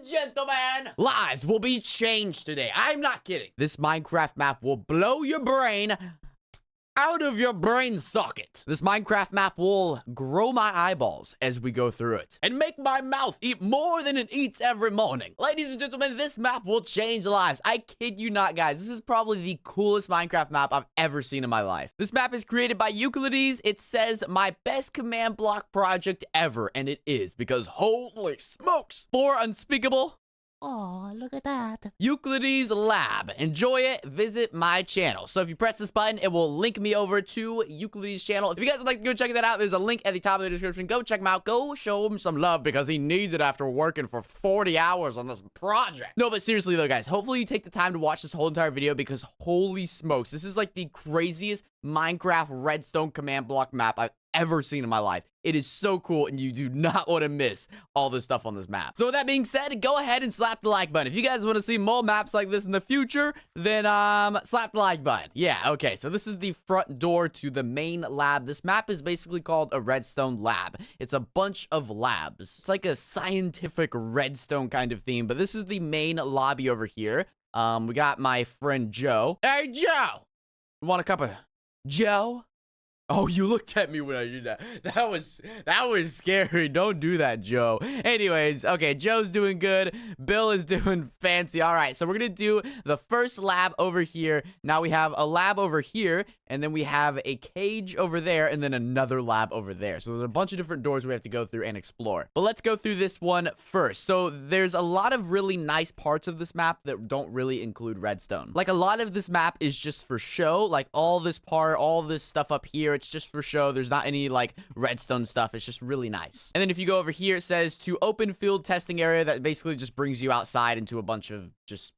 and gentlemen, lives will be changed today. I'm not kidding. This Minecraft map will blow your brain out of your brain socket. This Minecraft map will grow my eyeballs as we go through it and make my mouth eat more than it eats every morning. Ladies and gentlemen, this map will change lives. I kid you not, guys. This is probably the coolest Minecraft map I've ever seen in my life. This map is created by Euclides. It says my best command block project ever, and it is, because holy smokes. For Unspeakable. Oh, look at that. Euclides Lab. Enjoy it. Visit my channel. So if you press this button, it will link me over to Euclides' channel. If you guys would like to go check that out, there's a link at the top of the description. Go check him out. Go show him some love because he needs it after working for 40 hours on this project. No, but seriously though, guys, hopefully you take the time to watch this whole entire video because holy smokes, this is like the craziest Minecraft Redstone command block map I've ever seen in my life. It is so cool, and you do not want to miss all this stuff on this map. So with that being said, go ahead and slap the like button. If you guys want to see more maps like this in the future, then slap the like button. Yeah, okay, so this is the front door to the main lab. This map is basically called a redstone lab. It's a bunch of labs. It's like a scientific redstone kind of theme, but this is the main lobby over here. We got my friend Joe. Hey, Joe! You want a cup of Joe? Oh, you looked at me when I did that. That was scary. Don't do that, Joe. Anyways, okay, Joe's doing good. Bill is doing fancy. All right, so we're going to do the first lab over here. Now we have a lab over here, and then we have a cage over there, and then another lab over there. So there's a bunch of different doors we have to go through and explore. But let's go through this one first. So there's a lot of really nice parts of this map that don't really include redstone. Like, a lot of this map is just for show. Like, all this part, all this stuff up here, it's just for show. There's not any like redstone stuff. It's just really nice. And then if you go over here, it says to open field testing area. That basically just brings you outside into a bunch of just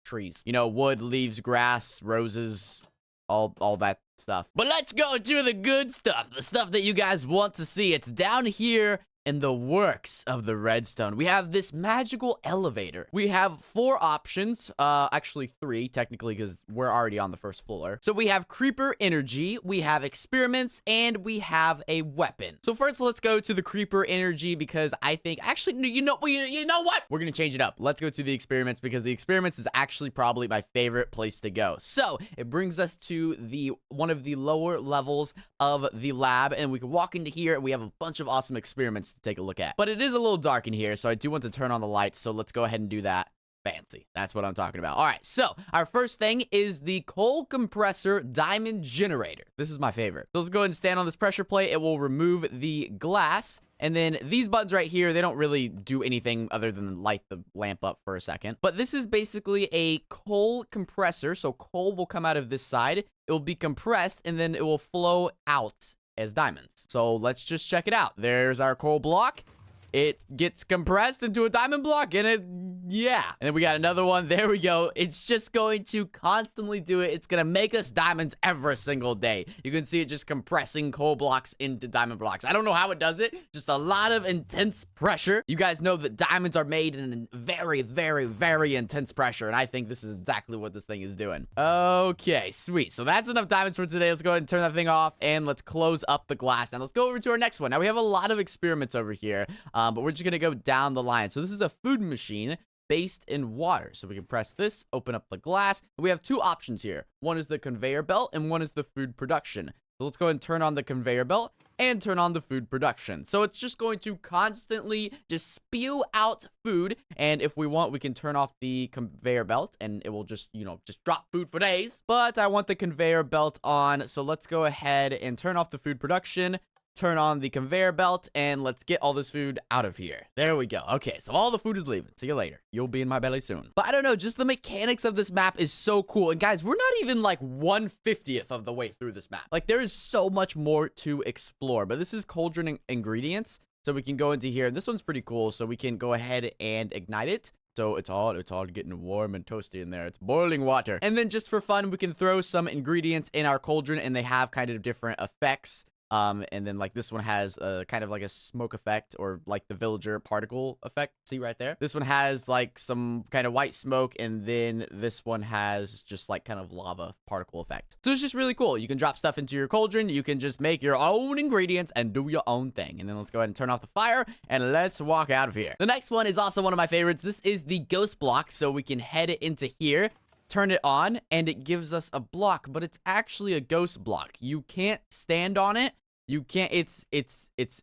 trees. You know, wood, leaves, grass, roses, all that stuff. But let's go to the good stuff. The stuff that you guys want to see. It's down here in the works of the redstone. We have this magical elevator. We have 4 options, actually 3 technically, because we're already on the first floor. So we have creeper energy, we have experiments, and we have a weapon. So first, let's go to the creeper energy because I think, actually, you know what? We're gonna change it up. Let's go to the experiments because the experiments is actually probably my favorite place to go. So it brings us to one of the lower levels of the lab, and we can walk into here, and we have a bunch of awesome experiments to take a look at. But it is a little dark in here, so I do want to turn on the lights, so let's go ahead and do that. Fancy. That's what I'm talking about. All right, so our first thing is the coal compressor diamond generator. This is my favorite. So let's go ahead and stand on this pressure plate. It will remove the glass. And then these buttons right here, they don't really do anything other than light the lamp up for a second. But this is basically a coal compressor. So coal will come out of this side. It will be compressed, and then it will flow out as diamonds. So let's just check it out. There's our coal block. It gets compressed into a diamond block, and yeah. And then we got another one. There we go. It's just going to constantly do it. It's going to make us diamonds every single day. You can see it just compressing coal blocks into diamond blocks. I don't know how it does it. Just a lot of intense pressure. You guys know that diamonds are made in very, very, very intense pressure, and I think this is exactly what this thing is doing. Okay, sweet. So that's enough diamonds for today. Let's go ahead and turn that thing off, and let's close up the glass. Now let's go over to our next one. Now we have a lot of experiments over here. But we're just going to go down the line. So this is a food machine based in water. So we can press this, open up the glass. We have 2 options here. One is the conveyor belt and one is the food production. So let's go ahead and turn on the conveyor belt and turn on the food production. So it's just going to constantly just spew out food. And if we want, we can turn off the conveyor belt and it will just, just drop food for days. But I want the conveyor belt on. So let's go ahead and turn off the food production. Turn on the conveyor belt, and let's get all this food out of here. There we go. Okay, so all the food is leaving. See you later. You'll be in my belly soon. But I don't know, just the mechanics of this map is so cool. And guys, we're not even like 1/50th of the way through this map. Like, there is so much more to explore. But this is cauldron ingredients. So we can go into here. This one's pretty cool. So we can go ahead and ignite it. So it's all getting warm and toasty in there. It's boiling water. And then just for fun, we can throw some ingredients in our cauldron, and they have kind of different effects. And then like this one has a kind of like a smoke effect, or like the villager particle effect. See right there? This one has like some kind of white smoke, and then this one has just like kind of lava particle effect. So it's just really cool. You can drop stuff into your cauldron. You can just make your own ingredients and do your own thing. And then let's go ahead and turn off the fire and let's walk out of here. The next one is also one of my favorites. This is the ghost block. So we can head it into here, turn it on, and it gives us a block, but it's actually a ghost block. You can't stand on it. You can't, it's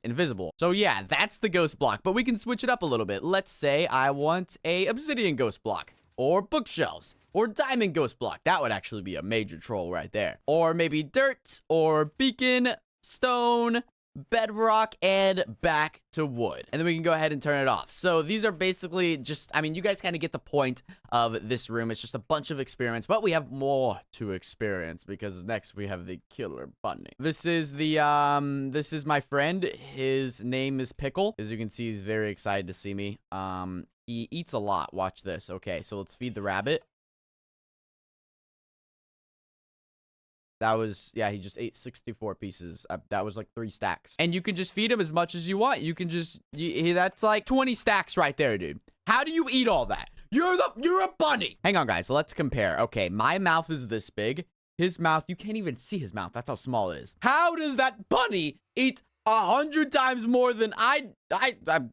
invisible. So yeah, that's the ghost block, but we can switch it up a little bit. Let's say I want a obsidian ghost block, or bookshelves, or diamond ghost block. That would actually be a major troll right there. Or maybe dirt, or beacon, stone, bedrock, and back to wood. And then we can go ahead and turn it off. So these are basically just, I mean, you guys kind of get the point of this room. It's just a bunch of experiments, but we have more to experience because next we have the killer bunny. This is the, this is my friend. His name is Pickle. As you can see, he's very excited to see me. He eats a lot. Watch this. Okay, so let's feed the rabbit. That was, yeah, he just ate 64 pieces. That was like 3 stacks. And you can just feed him as much as you want. You can just, that's like 20 stacks right there, dude. How do you eat all that? You're a bunny. Hang on, guys. So let's compare. Okay, my mouth is this big. His mouth, you can't even see his mouth. That's how small it is. How does that bunny eat 100 times more than I'm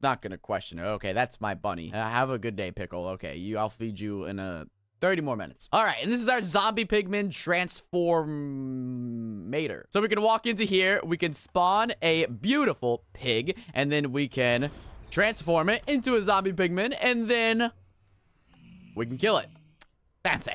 not going to question it. Okay, that's my bunny. Have a good day, Pickle. Okay, I'll feed you in a 30 more minutes. All right, and this is our zombie pigman transformator. So we can walk into here, we can spawn a beautiful pig, and then we can transform it into a zombie pigman, and then we can kill it. Fancy.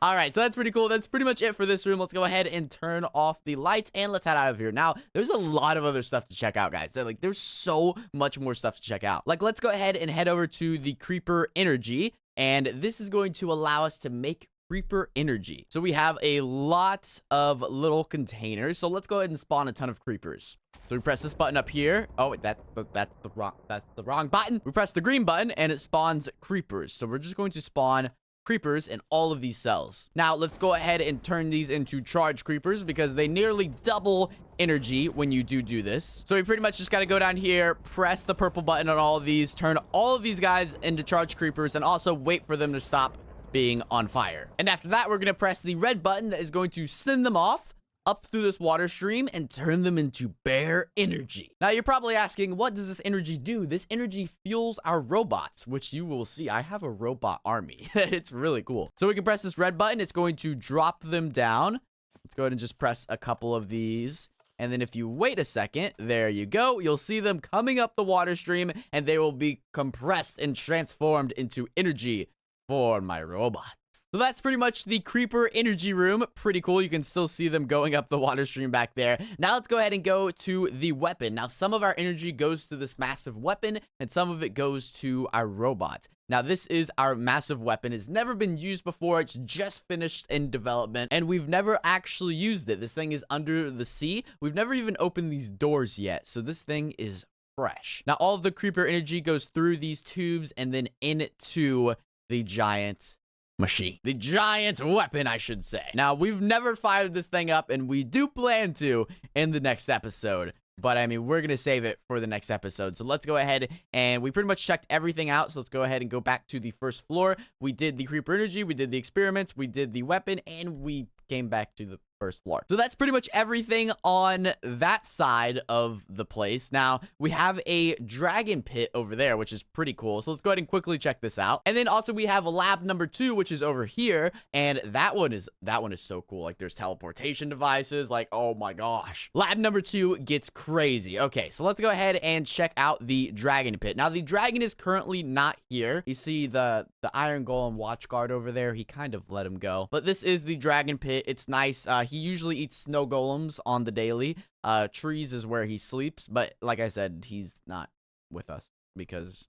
All right, so that's pretty cool. That's pretty much it for this room. Let's go ahead and turn off the lights and let's head out of here. Now, there's a lot of other stuff to check out, guys. Like, there's so much more stuff to check out. Like, let's go ahead and head over to the creeper energy. And this is going to allow us to make creeper energy. So we have a lot of little containers. So let's go ahead and spawn a ton of creepers. So we press this button up here. Oh, wait, that's the wrong button. We press the green button and it spawns creepers. So we're just going to spawn creepers in all of these cells. Now, let's go ahead and turn these into charge creepers because they nearly double energy when you do this. So we pretty much just got to go down here, press the purple button on all of these, turn all of these guys into charge creepers, and also wait for them to stop being on fire. And after that, we're going to press the red button that is going to send them off up through this water stream and turn them into bare energy. Now, you're probably asking, what does this energy do? This energy fuels our robots, which you will see. I have a robot army. It's really cool. So we can press this red button. It's going to drop them down. Let's go ahead and just press a couple of these. And then if you wait a second, there you go. You'll see them coming up the water stream, and they will be compressed and transformed into energy for my robots. So that's pretty much the creeper energy room. Pretty cool. You can still see them going up the water stream back there. Now let's go ahead and go to the weapon. Now some of our energy goes to this massive weapon and some of it goes to our robot. Now this is our massive weapon. It's never been used before. It's just finished in development and we've never actually used it. This thing is under the sea. We've never even opened these doors yet. So this thing is fresh. Now all of the creeper energy goes through these tubes and then into the giant machine. The giant weapon, I should say. Now, we've never fired this thing up, and we do plan to in the next episode. But, I mean, we're going to save it for the next episode. So, let's go ahead, and we pretty much checked everything out. So, let's go ahead and go back to the first floor. We did the creeper energy, we did the experiments, we did the weapon, and we came back to the first floor. So that's pretty much everything on that side of the place. Now, we have a dragon pit over there, which is pretty cool. So let's go ahead and quickly check this out. And then also we have a lab number 2, which is over here. And that one is so cool. Like there's teleportation devices. Like, oh my gosh. Lab number 2 gets crazy. Okay, so let's go ahead and check out the dragon pit. Now, the dragon is currently not here. You see the iron golem watch guard over there. He kind of let him go. But this is the dragon pit. It's nice. He usually eats snow golems on the daily. Trees is where he sleeps, but like I said, he's not with us because,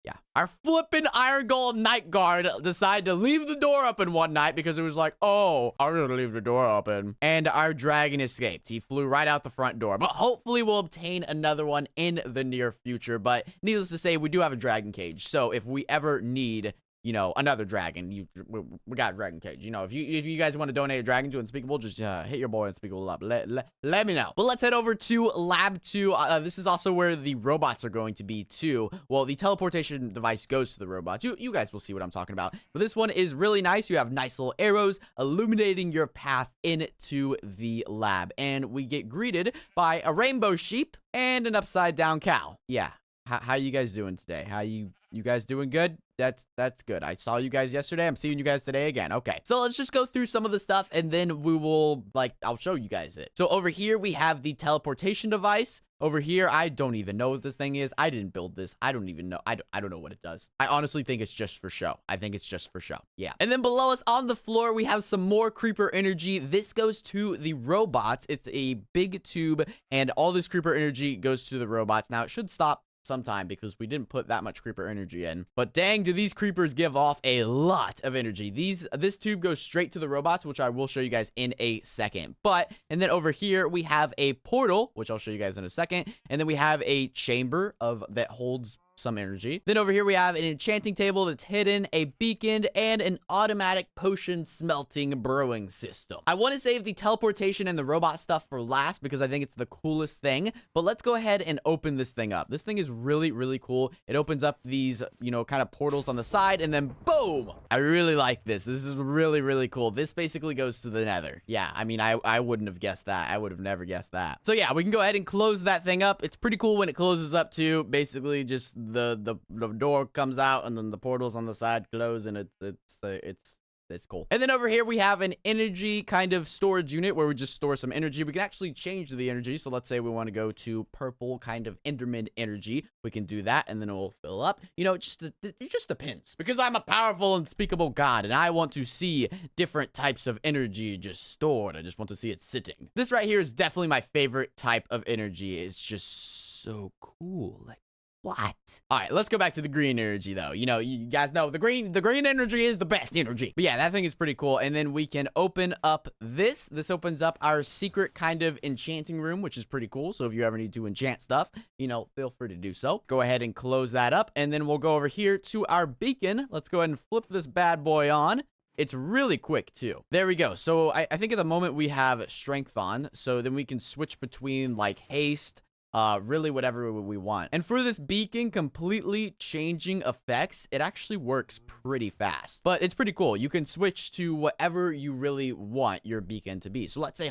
yeah. Our flippin' iron golem night guard decided to leave the door open one night because it was like, oh, I'm gonna leave the door open. And our dragon escaped. He flew right out the front door, but hopefully we'll obtain another one in the near future. But needless to say, we do have a dragon cage. So if we ever need you know, another dragon. We got a dragon cage. You know, if you guys want to donate a dragon to Unspeakable, just hit your boy Unspeakable up. Let me know. But let's head over to Lab 2. This is also where the robots are going to be too. Well, the teleportation device goes to the robots. You guys will see what I'm talking about. But this one is really nice. You have nice little arrows illuminating your path into the lab. And we get greeted by a rainbow sheep and an upside down cow. Yeah. How you guys doing today? How you guys doing good? That's good. I saw you guys yesterday. I'm seeing you guys today again. Okay. So let's just go through some of the stuff and then we will, I'll show you guys it. So over here we have the teleportation device. Over here, I don't even know what this thing is. I didn't build this. I don't even know. I don't know what it does. I honestly think it's just for show. I think it's just for show. Yeah. And then below us on the floor, we have some more creeper energy. This goes to the robots. It's a big tube and all this creeper energy goes to the robots. Now it should stop sometime because we didn't put that much creeper energy in, but dang, do these creepers give off a lot of energy. This tube goes straight to the robots, which I will show you guys in a second. And then over here we have a portal, which I'll show you guys in a second, and then we have a chamber that holds some energy. Then over here we have an enchanting table that's hidden, a beacon, and an automatic potion smelting brewing system. I want to save the teleportation and the robot stuff for last because I think it's the coolest thing, but let's go ahead and open this thing up. This thing is really, really cool. It opens up these, you know, kind of portals on the side, and then boom! I really like this. This is really, really cool. This basically goes to the nether. Yeah, I mean, I wouldn't have guessed that. I would have never guessed that. So yeah, we can go ahead and close that thing up. It's pretty cool when it closes up too. Basically just the door comes out and then the portals on the side close, and it's cool. And then over here we have an energy kind of storage unit where we just store some energy. We can actually change the energy. So let's say we want to go to purple kind of Enderman energy. We can do that and then it will fill up. You know, it just depends because I'm a powerful unspeakable god and I want to see different types of energy just stored. I just want to see it sitting. This right here is definitely my favorite type of energy. It's just so cool. Like, what? All right, let's go back to the green energy, though. You know, you guys know the green energy is the best energy. But yeah, that thing is pretty cool. And then we can open up this. This opens up our secret kind of enchanting room, which is pretty cool. So if you ever need to enchant stuff, you know, feel free to do so. Go ahead and close that up. And then we'll go over here to our beacon. Let's go ahead and flip this bad boy on. It's really quick, too. There we go. So I think at the moment we have strength on. So then we can switch between, like, haste, really whatever we want. And for this beacon completely changing effects, it actually works pretty fast. But it's pretty cool. You can switch to whatever you really want your beacon to be. So let's say,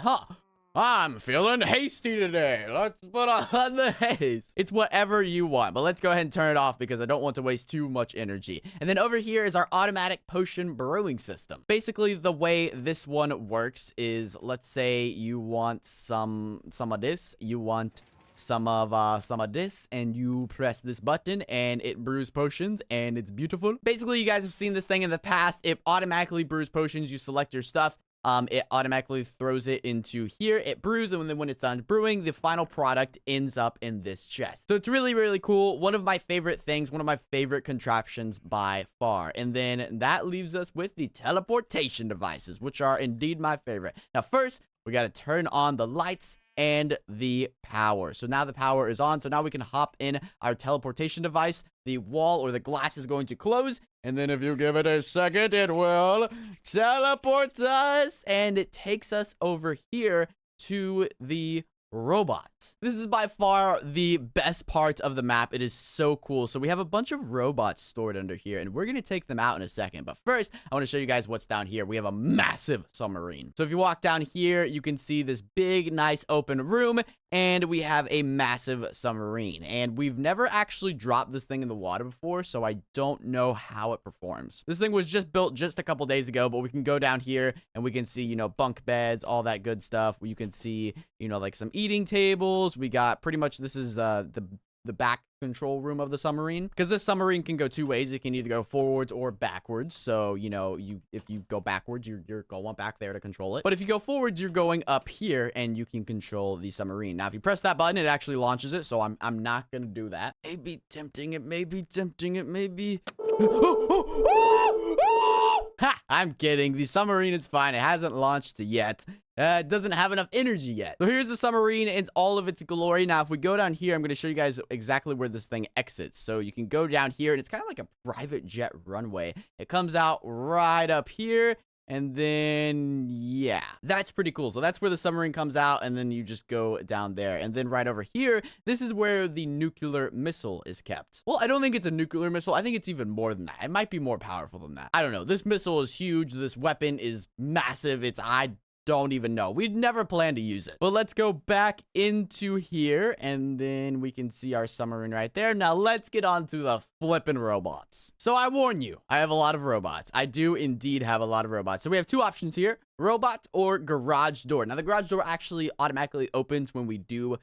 I'm feeling hasty today. Let's put on the haste. It's whatever you want, but let's go ahead and turn it off because I don't want to waste too much energy. And then over here is our automatic potion brewing system. Basically, the way this one works is, let's say you want some of this, you want some of this, and you press this button and it brews potions and it's beautiful. Basically, you guys have seen this thing in the past. It automatically brews potions. You select your stuff. It automatically throws it into here. It brews, and then when it's done brewing, the final product ends up in this chest. So it's really, really cool. One of my favorite things, one of my favorite contraptions by far. And then that leaves us with the teleportation devices, which are indeed my favorite. Now, first, we got to turn on the lights and the power. So now the power is on. So now we can hop in our teleportation device. The wall or the glass is going to close. And then if you give it a second, it will teleport us. And it takes us over here to the robots. This is by far the best part of the map. It is so cool. So we have a bunch of robots stored under here, and we're going to take them out in a second. But first, I want to show you guys what's down here. We have a massive submarine. So if you walk down here, you can see this big, nice open room, and we have a massive submarine. And we've never actually dropped this thing in the water before, so I don't know how it performs. This thing was just built just a couple days ago, but we can go down here and we can see, you know, bunk beds, all that good stuff. You can see, you know, like some eating tables. We got pretty much, this is the back control room of the submarine, because this submarine can go two ways. It can either go forwards or backwards. So, you know, if you go backwards, you're going back there to control it. But if you go forwards, you're going up here and you can control the submarine. Now, if you press that button, it actually launches it. So I'm not going to do that. It may be tempting. It may be tempting. It may be... Ha! I'm kidding. The submarine is fine. It hasn't launched yet. It doesn't have enough energy yet. So here's the submarine in all of its glory. Now, if we go down here, I'm going to show you guys exactly where this thing exits. So you can go down here, and it's kind of like a private jet runway. It comes out right up here. And then, yeah, that's pretty cool. So that's where the submarine comes out, and then you just go down there. And then right over here, this is where the nuclear missile is kept. Well, I don't think it's a nuclear missile. I think it's even more than that. It might be more powerful than that. I don't know. This missile is huge. This weapon is massive. I don't even know. We'd never plan to use it. But let's go back into here, and then we can see our submarine right there. Now let's get on to the flippin' robots. So I warn you, I have a lot of robots. I do indeed have a lot of robots. So we have two options here, robot or garage door. Now the garage door actually automatically opens when we do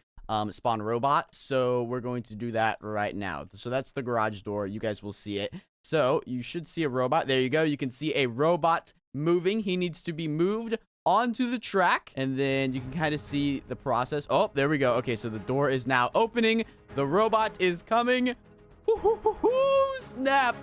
spawn robot. So we're going to do that right now. So that's the garage door. You guys will see it. So you should see a robot. There you go. You can see a robot moving. He needs to be moved onto the track, and then you can kind of see the process. Oh, there we go. Okay, so the door is now opening. The robot is coming. Snap.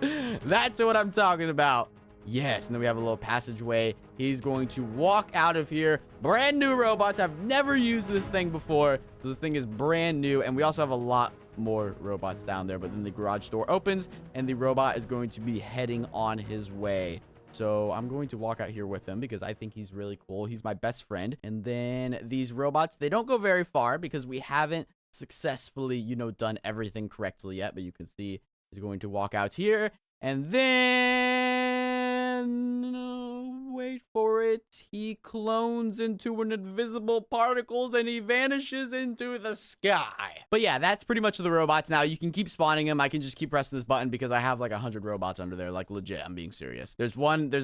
That's what I'm talking about. Yes, and then we have a little passageway. He's going to walk out of here. Brand new robots. I've never used this thing before, so this thing is brand new, and we also have a lot more robots down there. But then the garage door opens, and the robot is going to be heading on his way. So I'm going to walk out here with him because I think he's really cool. He's my best friend. And then these robots, they don't go very far because we haven't successfully, done everything correctly yet. But you can see he's going to walk out here. And then, wait for it. He clones into an invisible particles and he vanishes into the sky. But yeah, that's pretty much the robots. Now you can keep spawning them. I can just keep pressing this button because I have like 100 robots under there. Like legit, I'm being serious. There's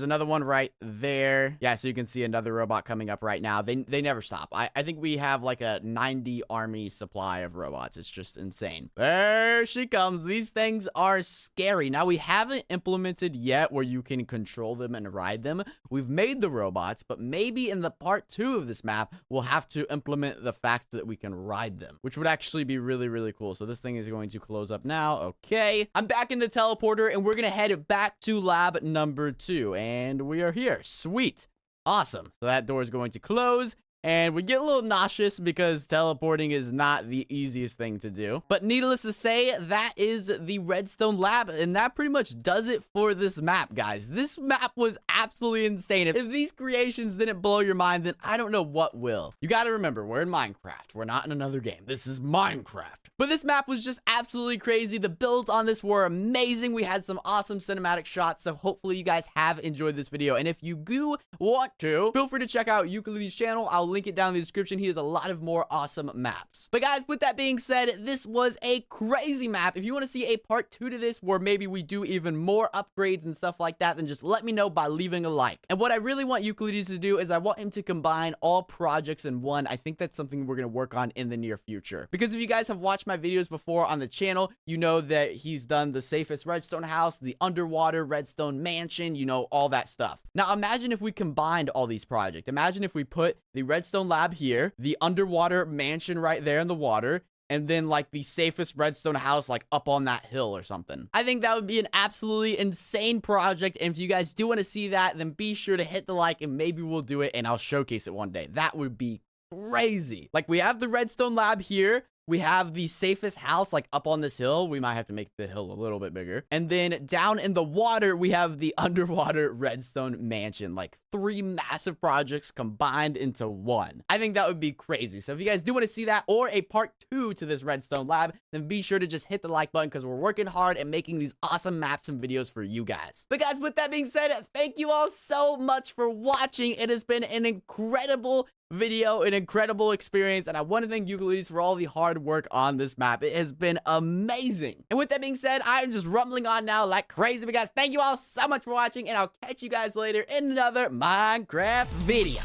another one right there. Yeah, so you can see another robot coming up right now. They never stop. I think we have like a 90 army supply of robots. It's just insane. There she comes. These things are scary. Now we haven't implemented yet where you can control them and ride them. We've made the robots, but maybe in the part 2 of this map, we'll have to implement the fact that we can ride them, which would actually be really, really cool. So this thing is going to close up now. Okay. I'm back in the teleporter, and we're going to head back to lab number 2, and we are here. Sweet. Awesome. So that door is going to close. And we get a little nauseous because teleporting is not the easiest thing to do. But needless to say, that is the Redstone lab. And that pretty much does it for this map, guys. This map was absolutely insane. If these creations didn't blow your mind, then I don't know what will. You got to remember, we're in Minecraft. We're not in another game. This is Minecraft. But this map was just absolutely crazy. The builds on this were amazing. We had some awesome cinematic shots. So hopefully you guys have enjoyed this video. And if you do want to, feel free to check out Euclid's channel. I'll link it down in the description. He has a lot of more awesome maps. But guys, with that being said, this was a crazy map. If you want to see a part 2 to this where maybe we do even more upgrades and stuff like that, then just let me know by leaving a like. And what I really want Euclides to do is I want him to combine all projects in one. I think that's something we're going to work on in the near future. Because if you guys have watched my videos before on the channel, you know that he's done the safest redstone house, the underwater redstone mansion, all that stuff. Now imagine if we combined all these projects. Imagine if we put the redstone lab here, the underwater mansion right there in the water, and then like the safest redstone house like up on that hill or something. I think that would be an absolutely insane project, and if you guys do want to see that, then be sure to hit the like and maybe we'll do it and I'll showcase it one day. That would be crazy. Like we have the redstone lab here. We have the safest house like up on this hill. We might have to make the hill a little bit bigger. And then down in the water, we have the underwater redstone mansion. Like 3 massive projects combined into one. I think that would be crazy. So if you guys do want to see that or a part 2 to this redstone lab, then be sure to just hit the like button because we're working hard at making these awesome maps and videos for you guys. But guys, with that being said, thank you all so much for watching. It has been an incredible video, an incredible experience, and I want to thank Euclides for all the hard work on this map. It has been amazing. And with that being said, I'm just rumbling on now like crazy. But guys, thank you all so much for watching, and I'll catch you guys later in another Minecraft video.